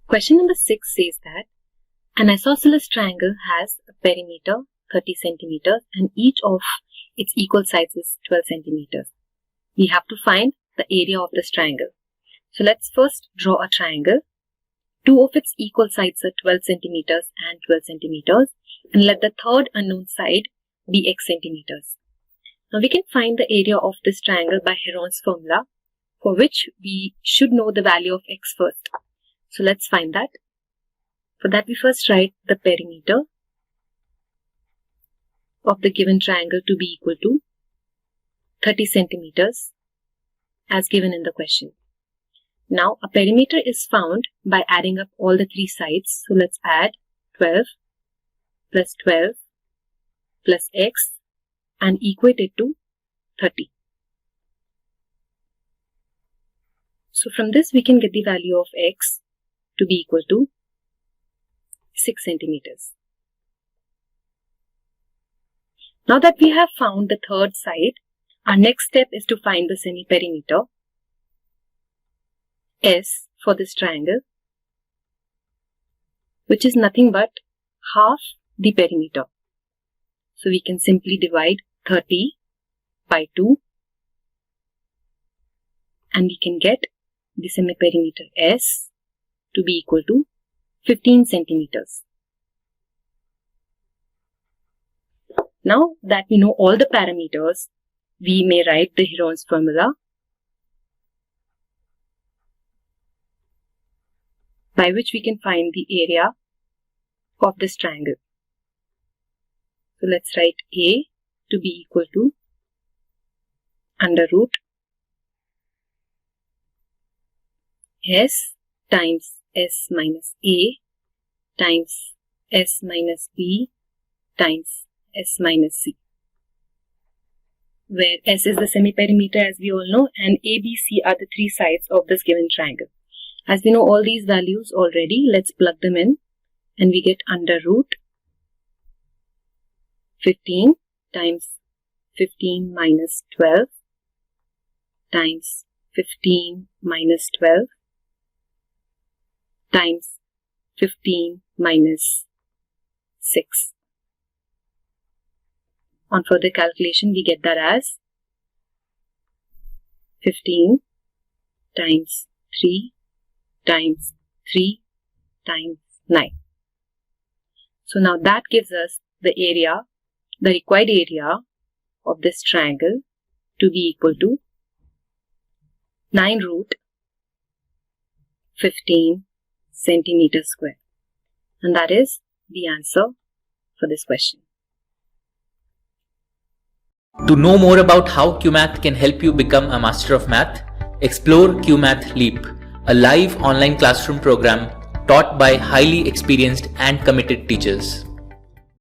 Question number 6 says that an isosceles triangle has a perimeter 30 centimeters and each of its equal sides is 12 centimeters. We have to find the area of this triangle. So let's first draw a triangle. Two of its equal sides are 12 centimeters and 12 centimeters, and let the third unknown side be x centimeters. Now we can find the area of this triangle by Heron's formula, for which we should know the value of x first. So let's find that. For that we first write the perimeter of the given triangle to be equal to 30 centimeters as given in the question. Now a perimeter is found by adding up all the three sides. So let's add 12 plus x and equate it to 30. So from this we can get the value of x to be equal to 6 centimeters. Now that we have found the third side, our next step is to find the semi-perimeter S for this triangle, which is nothing but half the perimeter. So we can simply divide 30 by 2 and we can get the semi-perimeter S to be equal to 15 centimeters. Now that we know all the parameters, we may write the Heron's formula by which we can find the area of this triangle. So let's write A to be equal to under root S times S minus A times S minus B times S minus C, where S is the semi-perimeter as we all know and A, B, C are the three sides of this given triangle. As we know all these values already, let's plug them in and we get under root 15 times 15 minus 12 times 15 minus 12 times 15 minus 6. On further calculation, we get that as 15 times 3 times 3 times 9. So now that gives us the area, the required area of this triangle to be equal to 9 root 15 centimeters square. And that is the answer for this question. To know more about how QMath can help you become a master of math, explore QMath Leap, a live online classroom program taught by highly experienced and committed teachers.